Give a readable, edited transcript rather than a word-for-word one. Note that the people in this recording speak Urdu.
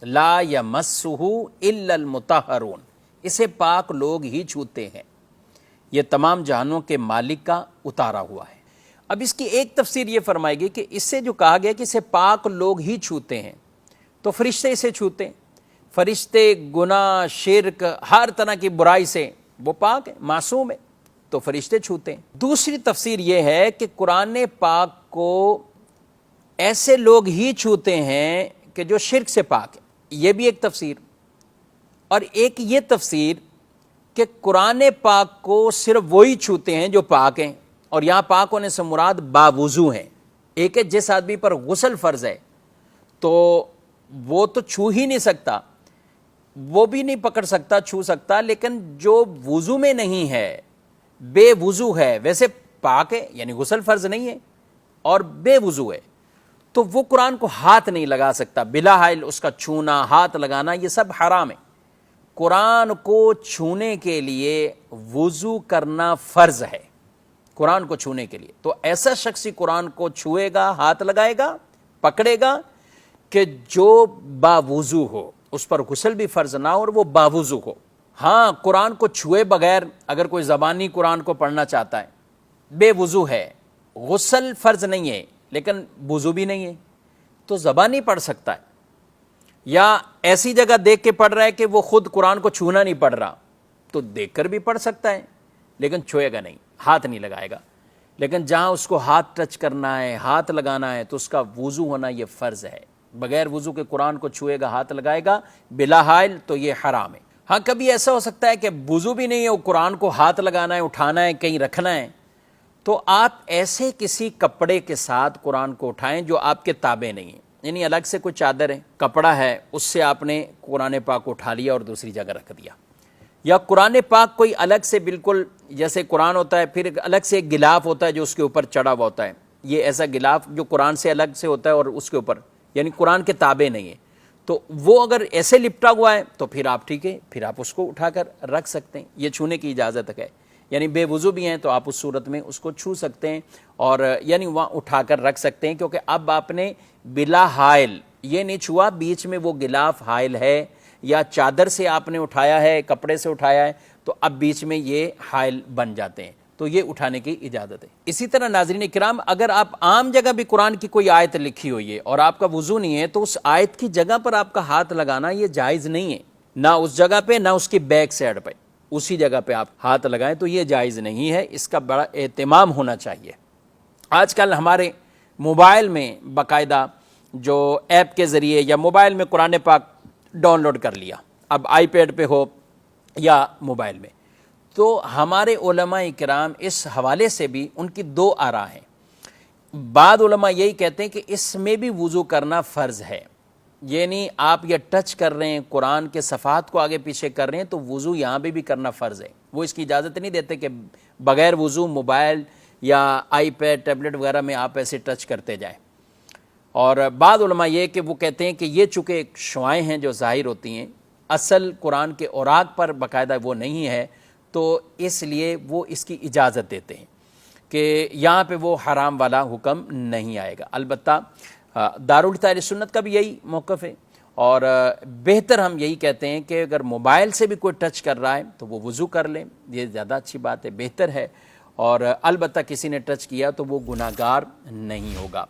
لا یمسہ الا المطہرون، اسے پاک لوگ ہی چھوتے ہیں، یہ تمام جہانوں کے مالک کا اتارا ہوا ہے۔ اب اس کی ایک تفسیر یہ فرمائے گی کہ اس سے جو کہا گیا کہ اسے پاک لوگ ہی چھوتے ہیں، تو فرشتے اسے چھوتے ہیں، فرشتے گناہ شرک ہر طرح کی برائی سے وہ پاک ہے، معصوم ہے، تو فرشتے چھوتے ہیں۔ دوسری تفسیر یہ ہے کہ قرآن پاک کو ایسے لوگ ہی چھوتے ہیں کہ جو شرک سے پاک ہے، یہ بھی ایک تفسیر۔ اور ایک یہ تفسیر کہ قرآن پاک کو صرف وہی چھوتے ہیں جو پاک ہیں، اور یہاں پاک ہونے سے مراد باوضو ہیں۔ ایک ہے جس آدمی پر غسل فرض ہے تو وہ تو چھو ہی نہیں سکتا، وہ بھی نہیں پکڑ سکتا چھو سکتا، لیکن جو وضو میں نہیں ہے، بے وضو ہے، ویسے پاک ہے، یعنی غسل فرض نہیں ہے اور بے وضو ہے، تو وہ قرآن کو ہاتھ نہیں لگا سکتا، بلا حائل اس کا چھونا ہاتھ لگانا یہ سب حرام ہے۔ قرآن کو چھونے کے لیے وضو کرنا فرض ہے، قرآن کو چھونے کے لیے۔ تو ایسا شخص ہی قرآن کو چھوئے گا، ہاتھ لگائے گا، پکڑے گا، کہ جو باوضو ہو، اس پر غسل بھی فرض نہ ہو اور وہ باوضو ہو۔ ہاں، قرآن کو چھوئے بغیر اگر کوئی زبانی قرآن کو پڑھنا چاہتا ہے، بے وضو ہے، غسل فرض نہیں ہے لیکن وضو بھی نہیں ہے، تو زبانی پڑھ سکتا ہے، یا ایسی جگہ دیکھ کے پڑھ رہا ہے کہ وہ خود قرآن کو چھونا نہیں پڑھ رہا، تو دیکھ کر بھی پڑھ سکتا ہے لیکن چھوئے گا نہیں، ہاتھ نہیں لگائے گا۔ لیکن جہاں اس کو ہاتھ ٹچ کرنا ہے، ہاتھ لگانا ہے، تو اس کا وضو ہونا یہ فرض ہے۔ بغیر وضو کے قرآن کو چھوئے گا، ہاتھ لگائے گا بلا حائل، تو یہ حرام ہے۔ ہاں، کبھی ایسا ہو سکتا ہے کہ وضو بھی نہیں ہے، وہ قرآن کو ہاتھ لگانا ہے، اٹھانا ہے، کہیں رکھنا ہے، تو آپ ایسے کسی کپڑے کے ساتھ قرآن کو اٹھائیں جو آپ کے تابع نہیں ہے، یعنی الگ سے کوئی چادر ہے، کپڑا ہے، اس سے آپ نے قرآن پاک کو اٹھا لیا اور دوسری جگہ رکھ دیا، یا قرآن پاک کوئی الگ سے بالکل جیسے قرآن ہوتا ہے، پھر الگ سے ایک غلاف ہوتا ہے جو اس کے اوپر چڑھا ہوا ہوتا ہے، یہ ایسا غلاف جو قرآن سے الگ سے ہوتا ہے اور اس کے اوپر یعنی قرآن کے تابع نہیں ہے، تو وہ اگر ایسے لپٹا ہوا ہے تو پھر آپ ٹھیک ہے، پھر آپ اس کو اٹھا کر رکھ سکتے ہیں، یہ چھونے کی اجازت ہے، یعنی بے وضو بھی ہیں تو آپ اس صورت میں اس کو چھو سکتے ہیں، اور یعنی وہاں اٹھا کر رکھ سکتے ہیں، کیونکہ اب آپ نے بلا حائل یہ نہیں چھوا، بیچ میں وہ غلاف حائل ہے یا چادر سے آپ نے اٹھایا ہے، کپڑے سے اٹھایا ہے، تو اب بیچ میں یہ حائل بن جاتے ہیں، تو یہ اٹھانے کی اجازت ہے۔ اسی طرح ناظرین کرام، اگر آپ عام جگہ بھی قرآن کی کوئی آیت لکھی ہوئی ہے اور آپ کا وضو نہیں ہے، تو اس آیت کی جگہ پر آپ کا ہاتھ لگانا یہ جائز نہیں ہے، نہ اس جگہ پہ نہ اس کی بیک سائڈ پہ، اسی جگہ پہ آپ ہاتھ لگائیں تو یہ جائز نہیں ہے، اس کا بڑا اہتمام ہونا چاہیے۔ آج کل ہمارے موبائل میں باقاعدہ جو ایپ کے ذریعے یا موبائل میں قرآن پاک ڈاؤن لوڈ کر لیا، اب آئی پیڈ پہ ہو یا موبائل میں، تو ہمارے علماء کرام اس حوالے سے بھی ان کی دو آراء ہیں۔ بعض علماء یہی کہتے ہیں کہ اس میں بھی وضو کرنا فرض ہے، یعنی آپ یہ ٹچ کر رہے ہیں، قرآن کے صفحات کو آگے پیچھے کر رہے ہیں، تو وضو یہاں بھی کرنا فرض ہے، وہ اس کی اجازت نہیں دیتے کہ بغیر وضو موبائل یا آئی پیڈ ٹیبلٹ وغیرہ میں آپ ایسے ٹچ کرتے جائیں۔ اور بعض علماء یہ کہ وہ کہتے ہیں کہ یہ چونکہ ایک شعائیں ہیں جو ظاہر ہوتی ہیں، اصل قرآن کے اوراق پر باقاعدہ وہ نہیں ہے، تو اس لیے وہ اس کی اجازت دیتے ہیں کہ یہاں پہ وہ حرام والا حکم نہیں آئے گا۔ البتہ دارالفتہ اہل سنت کا بھی یہی موقف ہے، اور بہتر ہم یہی کہتے ہیں کہ اگر موبائل سے بھی کوئی ٹچ کر رہا ہے تو وہ وضو کر لیں، یہ زیادہ اچھی بات ہے، بہتر ہے، اور البتہ کسی نے ٹچ کیا تو وہ گناہگار نہیں ہوگا۔